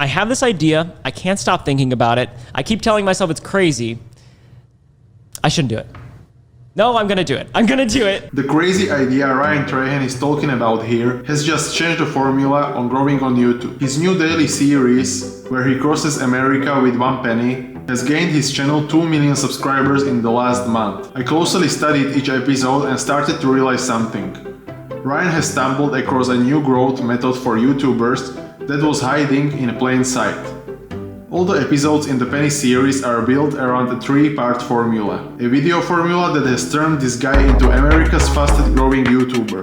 I have this idea. I can't stop thinking about it. I keep telling myself it's crazy. I shouldn't do it. No, I'm gonna do it. I'm gonna do it. The crazy idea Ryan Trahan is talking about here has just changed the formula on growing on YouTube. His new daily series, where he crosses America with 1 penny, has gained his channel 2 million subscribers in the last month. I closely studied each episode and started to realize something. Ryan has stumbled across a new growth method for YouTubers that was hiding in plain sight. All the episodes in the Penny series are built around a 3-part formula. A video formula that has turned this guy into America's fastest growing YouTuber.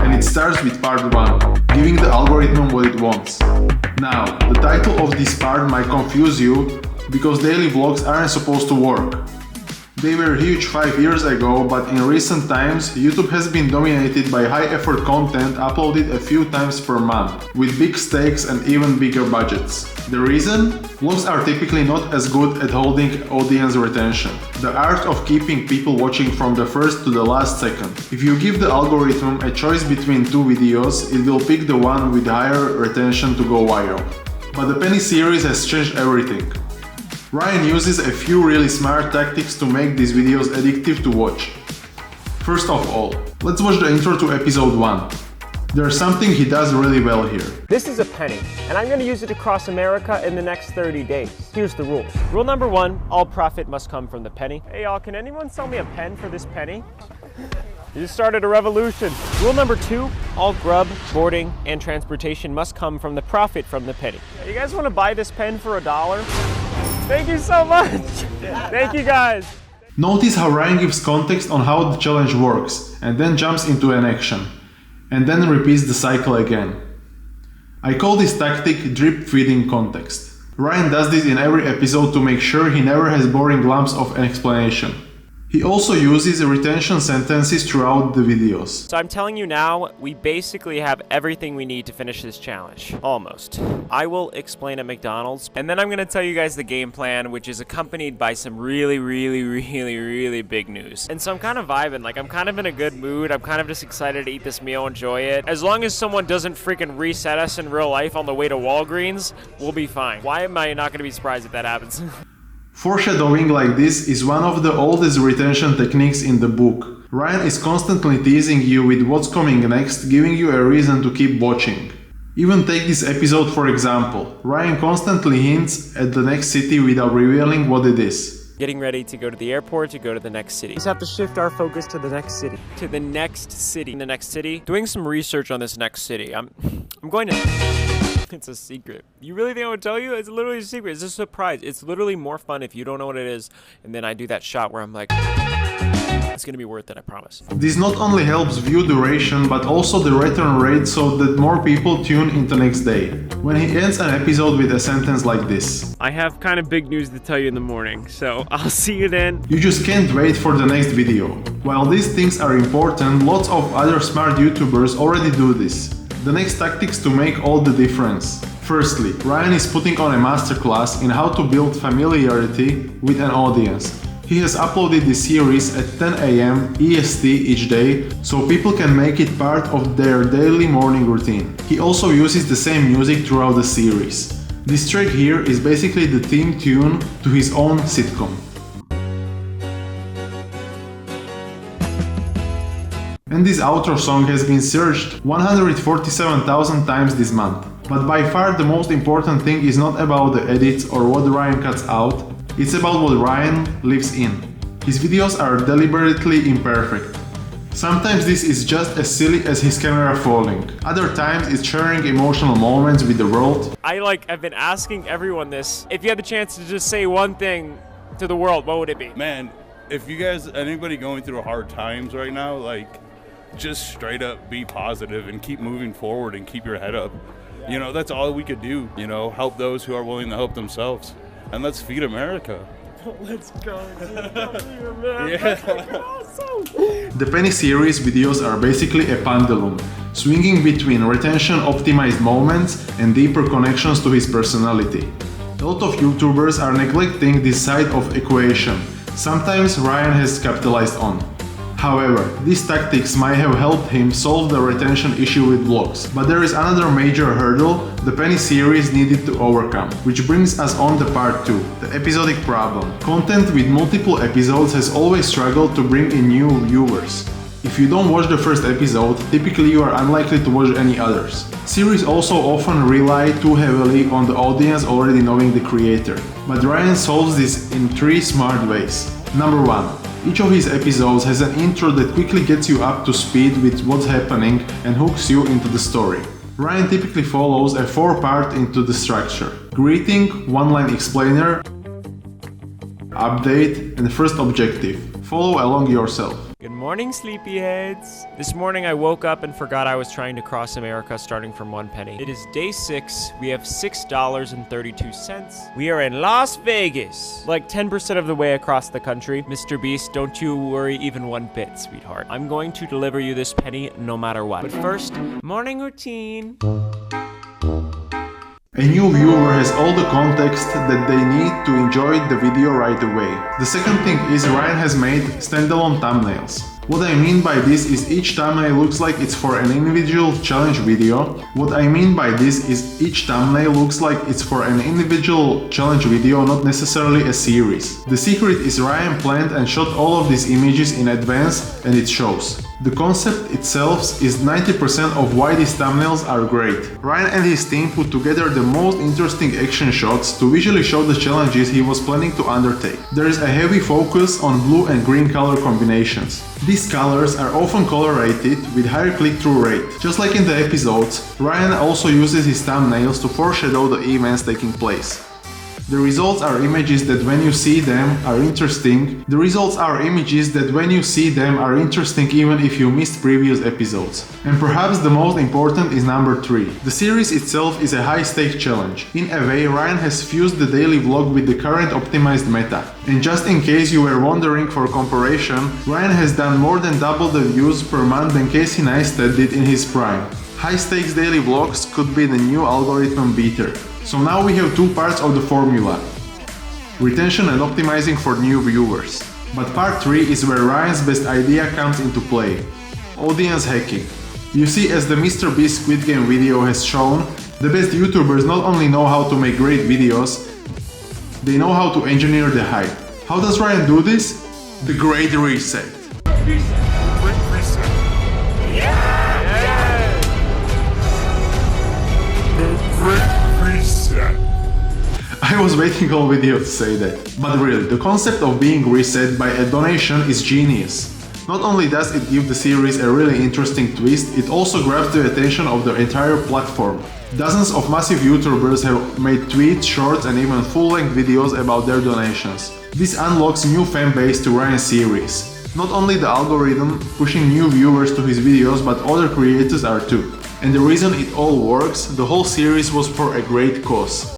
And it starts with part 1, giving the algorithm what it wants. Now, the title of this part might confuse you, because daily vlogs aren't supposed to work. They were huge 5 years ago, but in recent times, YouTube has been dominated by high-effort content uploaded a few times per month, with big stakes and even bigger budgets. The reason? Vlogs are typically not as good at holding audience retention, the art of keeping people watching from the first to the last second. If you give the algorithm a choice between 2 videos, it will pick the one with higher retention to go viral. But the Penny series has changed everything. Ryan uses a few really smart tactics to make these videos addictive to watch. First of all, let's watch the intro to episode 1. There's something he does really well here. This is a penny, and I'm going to use it to cross America in the next 30 days. Here's the rules. Rule number 1, all profit must come from the penny. Hey y'all, can anyone sell me a pen for this penny? You just started a revolution. Rule number 2, all grub, boarding, and transportation must come from the profit from the penny. You guys want to buy this pen for $1? Thank you so much. Thank you guys. Notice how Ryan gives context on how the challenge works, and then jumps into an action, and then repeats the cycle again. I call this tactic drip feeding context. Ryan does this in every episode to make sure he never has boring lumps of an explanation. He also uses retention sentences throughout the videos. So I'm telling you now, we basically have everything we need to finish this challenge. Almost. I will explain at McDonald's, and then I'm going to tell you guys the game plan, which is accompanied by some really big news. And so I'm kind of vibing, like I'm kind of in a good mood. I'm kind of just excited to eat this meal, enjoy it. As long as someone doesn't freaking reset us in real life on the way to Walgreens, we'll be fine. Why am I not going to be surprised if that happens? Foreshadowing like this is one of the oldest retention techniques in the book. Ryan is constantly teasing you with what's coming next, giving you a reason to keep watching. Even take this episode for example. Ryan constantly hints at the next city without revealing what it is. Getting ready to go to the airport, to go to the next city. We just have to shift our focus to the next city. To the next city. In the next city. Doing some research on this next city. I'm going to... It's a secret. You really think I would tell you? It's literally a secret. It's a surprise. It's literally more fun if you don't know what it is, and then I do that shot where I'm like, it's gonna be worth it, I promise. This not only helps view duration, but also the return rate so that more people tune in the next day. When he ends an episode with a sentence like this. I have kind of big news to tell you in the morning, so I'll see you then. You just can't wait for the next video. While these things are important, lots of other smart YouTubers already do this. The next tactics to make all the difference. Firstly, Ryan is putting on a masterclass in how to build familiarity with an audience. He has uploaded this series at 10 AM EST each day, so people can make it part of their daily morning routine. He also uses the same music throughout the series. This track here is basically the theme tune to his own sitcom. And this outro song has been searched 147,000 times this month. But by far the most important thing is not about the edits or what Ryan cuts out, it's about what Ryan lives in. His videos are deliberately imperfect. Sometimes this is just as silly as his camera falling. Other times it's sharing emotional moments with the world. I've been asking everyone this. If you had the chance to just say one thing to the world, what would it be? Man, if you guys, anybody going through hard times right now, like, just straight up be positive and keep moving forward and keep your head up. You know, that's all we could do, you know, help those who are willing to help themselves. And let's feed America. Let's go. Yeah. Awesome. The Penny series videos are basically a pendulum, swinging between retention-optimized moments and deeper connections to his personality. A lot of YouTubers are neglecting this side of equation. Sometimes Ryan has capitalized on. However, these tactics might have helped him solve the retention issue with vlogs. But there is another major hurdle the Penny series needed to overcome, which brings us on to part 2, the episodic problem. Content with multiple episodes has always struggled to bring in new viewers. If you don't watch the first episode, typically you are unlikely to watch any others. Series also often rely too heavily on the audience already knowing the creator. But Ryan solves this in 3 smart ways. Number 1. Each of his episodes has an intro that quickly gets you up to speed with what's happening and hooks you into the story. Ryan typically follows a 4-part into the structure: greeting, one-line explainer, update, and first objective. Follow along yourself. Good morning, sleepyheads. This morning I woke up and forgot I was trying to cross America starting from 1 penny. It is day 6. We have $6.32. We are in Las Vegas, like 10% of the way across the country. Mr. Beast, don't you worry even 1 bit, sweetheart. I'm going to deliver you this penny no matter what. But first, morning routine. A new viewer has all the context that they need to enjoy the video right away. The second thing is Ryan has made standalone thumbnails. What I mean by this is each thumbnail looks like it's for an individual challenge video. What I mean by this is each thumbnail looks like it's for an individual challenge video, not necessarily a series. The secret is Ryan planned and shot all of these images in advance, and it shows. The concept itself is 90% of why these thumbnails are great. Ryan and his team put together the most interesting action shots to visually show the challenges he was planning to undertake. There is a heavy focus on blue and green color combinations. These colors are often color-rated with higher click-through rate. Just like in the episodes, Ryan also uses his thumbnails to foreshadow the events taking place. The results are images that when you see them are interesting. Even if you missed previous episodes. And perhaps the most important is number 3. The series itself is a high-stake challenge. In a way, Ryan has fused the daily vlog with the current optimized meta. And just in case you were wondering for comparison, Ryan has done more than double the views per month than Casey Neistat did in his prime. High-stakes daily vlogs could be the new algorithm beater. So now we have 2 parts of the formula: retention and optimizing for new viewers. But part 3 is where Ryan's best idea comes into play: audience hacking. You see, as the Mr. Beast Squid Game video has shown, the best YouTubers not only know how to make great videos, they know how to engineer the hype. How does Ryan do this? The Great Reset. I was waiting all video to say that. But really, the concept of being reset by a donation is genius. Not only does it give the series a really interesting twist, it also grabs the attention of the entire platform. Dozens of massive YouTubers have made tweets, shorts, and even full-length videos about their donations. This unlocks new fan base to Ryan's series. Not only the algorithm pushing new viewers to his videos, but other creators are too. And the reason it all works, the whole series was for a great cause.